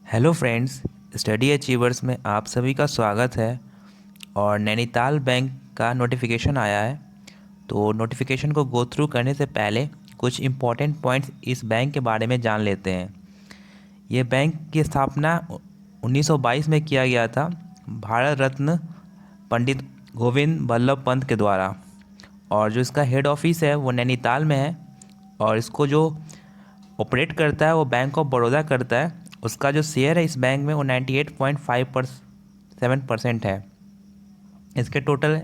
Hello friends, study achievers में आप सभी का स्वागत है। और नैनीताल बैंक का नोटिफिकेशन आया है। तो नोटिफिकेशन को गो थ्रू करने से पहले कुछ इम्पॉर्टेंट पॉइंट्स इस बैंक के बारे में जान लेते हैं। ये बैंक की स्थापना 1922 में किया गया था भारत रत्न पंडित गोविंद बल्लभ पंत के द्वारा। और जो इसका हेड ऑफिस है वो नैनीताल में है। और इसको जो ऑपरेट करता है वो बैंक ऑफ बड़ौदा करता है। उसका जो शेयर है इस बैंक में वो 98.57% है। इसके टोटल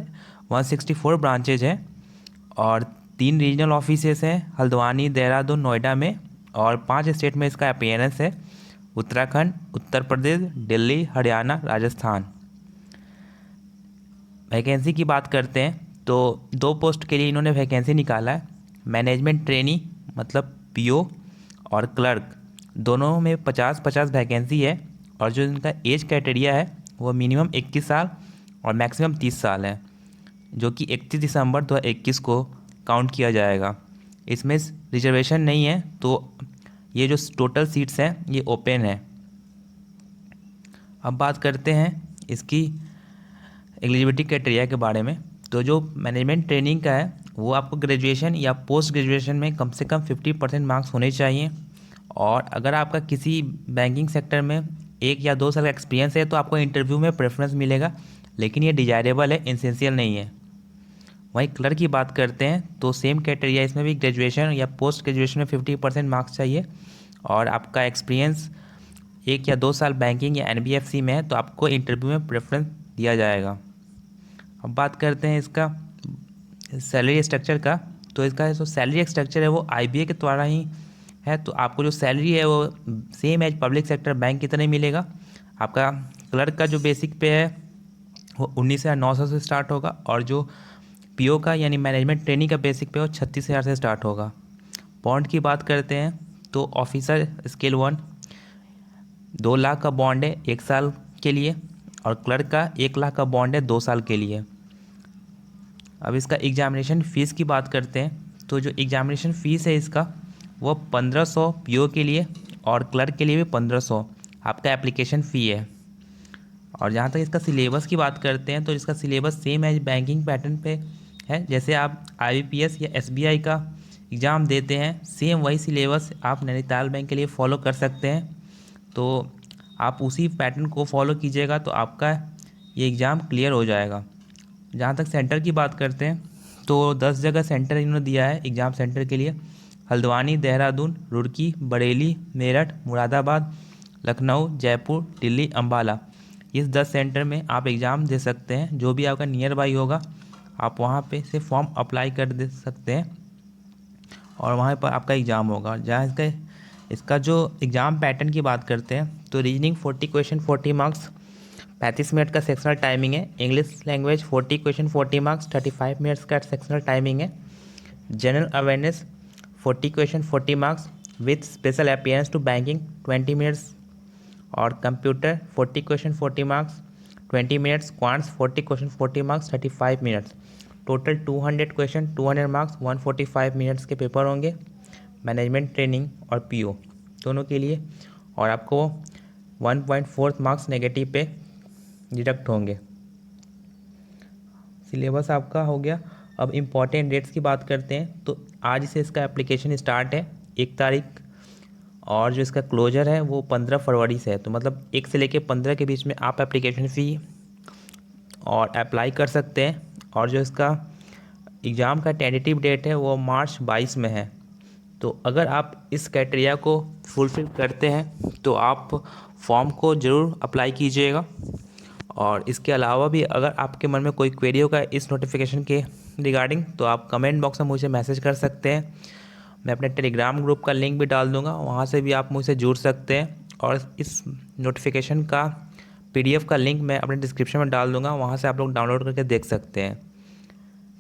164 ब्रांचेज हैं और 3 रीजनल ऑफिसेस हैं, हल्द्वानी, देहरादून, नोएडा में। और 5 स्टेट में इसका अपीयरेंस है, उत्तराखंड, उत्तर प्रदेश, दिल्ली, हरियाणा, राजस्थान। वैकेंसी की बात करते हैं तो 2 पोस्ट के लिए इन्होंने वैकेंसी निकाला है। मैनेजमेंट ट्रेनी मतलब पीओ और क्लर्क, दोनों में 50-50 वैकेंसी है। और जो इनका एज क्राइटेरिया है वो मिनिमम 21 साल और मैक्सिमम 30 साल है, जो कि 31 दिसंबर 2021 को काउंट किया जाएगा। इसमें रिजर्वेशन नहीं है, तो ये जो टोटल सीट्स हैं ये ओपन है। अब बात करते हैं इसकी एलिजिबिलिटी क्राइटेरिया के बारे में। तो जो मैनेजमेंट ट्रेनिंग का है वो आपको ग्रेजुएशन या पोस्ट ग्रेजुएशन में कम से कम 50% मार्क्स होने चाहिए। और अगर आपका किसी बैंकिंग सेक्टर में 1 या 2 साल का एक्सपीरियंस है तो आपको इंटरव्यू में प्रेफरेंस मिलेगा, लेकिन ये डिजायरेबल है, एसेंशियल नहीं है। वहीं क्लर्क की बात करते हैं तो सेम क्राइटेरिया, इसमें भी ग्रेजुएशन या पोस्ट ग्रेजुएशन में 50% मार्क्स चाहिए। और आपका एक्सपीरियंस 1 या 2 साल बैंकिंग या एनबीएफसी में है तो आपको इंटरव्यू में प्रेफरेंस दिया जाएगा। अब बात करते हैं इसका सैलरी स्ट्रक्चर का। तो इसका जो सैलरी स्ट्रक्चर है वो आईबीए के द्वारा ही है। तो आपको जो सैलरी है वो same as public sector bank की तरह ही मिलेगा। आपका क्लर्क का जो बेसिक पे है वो 19,900 से स्टार्ट होगा। और जो पीओ का यानी मैनेजमेंट ट्रेनिंग का बेसिक पे वो 36,000 से स्टार्ट होगा। बॉन्ड की बात करते हैं तो ऑफिसर स्केल 1 2 लाख का बॉन्ड है 1 साल के लिए। और क्लर्क का 1 लाख का बॉन्ड है 2 साल के लिए। अब इसका एग्जामिनेशन फ़ीस की बात करते हैं तो जो एग्जामिनेशन फ़ीस है इसका वो 1500 पीओ के लिए और क्लर्क के लिए भी 1500 आपका एप्लीकेशन फ़ी है। और जहाँ तक इसका सिलेबस की बात करते हैं तो इसका syllabus same as banking pattern पे है। जैसे आप आईबीपीएस या एसबीआई का एग्ज़ाम देते हैं, सेम वही सिलेबस आप नैनीताल बैंक के लिए फ़ॉलो कर सकते हैं। तो आप उसी पैटर्न को फॉलो कीजिएगा तो आपका ये एग्ज़ाम क्लियर हो जाएगा। जहाँ तक सेंटर की बात करते हैं तो 10 जगह सेंटर इन्होंने दिया है एग्ज़ाम सेंटर के लिए। हल्द्वानी, देहरादून, रुड़की, बरेली, मेरठ, मुरादाबाद, लखनऊ, जयपुर, दिल्ली, अम्बाला। इस 10 सेंटर में आप एग्ज़ाम दे सकते हैं। जो भी आपका नियर बाई होगा आप वहाँ पे से फॉर्म अप्लाई कर दे सकते हैं और वहाँ पर आपका एग्ज़ाम होगा। जहाँ इसका जो एग्ज़ाम पैटर्न की बात करते हैं तो रीजनिंग 40 क्वेश्चन 40 मार्क्स, 35 मिनट का सेक्शनल टाइमिंग है। English language 40 question 40 marks, 35 minutes का सेक्शनल टाइमिंग है। General awareness 40 question 40 marks with special appearance to banking 20 minutes. और computer 40 question 40 marks 20 minutes. Quants 40 question 40 marks 35 minutes. Total 200 question 200 marks 145 minutes के paper होंगे management training और PO दोनों के लिए। और आपको 1.4 मार्क्स नेगेटिव पे डिडक्ट होंगे। सिलेबस आपका हो गया। अब इम्पॉर्टेंट डेट्स की बात करते हैं तो आज से इसका एप्लीकेशन स्टार्ट है 1 तारीख। और जो इसका क्लोजर है वो 15 फरवरी से है। तो मतलब 1 से लेकर 15 के बीच में आप एप्लीकेशन फ़ी और अप्लाई कर सकते हैं। और जो इसका एग्ज़ाम का टेंटेटिव डेट है वो मार्च 22 में है। तो अगर आप इस क्राइटेरिया को फुलफ़िल करते हैं तो आप फॉर्म को ज़रूर अप्लाई कीजिएगा। और इसके अलावा भी अगर आपके मन में कोई क्वेरी होगा इस नोटिफिकेशन के रिगार्डिंग तो आप कमेंट बॉक्स में मुझे मैसेज कर सकते हैं। मैं अपने टेलीग्राम ग्रुप का लिंक भी डाल दूंगा, वहाँ से भी आप मुझसे जुड़ सकते हैं। और इस नोटिफिकेशन का पीडीएफ का लिंक मैं अपने डिस्क्रिप्शन में डाल दूंगा, वहाँ से आप लोग डाउनलोड करके देख सकते हैं।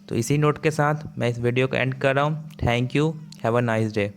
तो इसी नोट के साथ मैं इस वीडियो को एंड कर रहा हूँ। Thank you, have a nice day.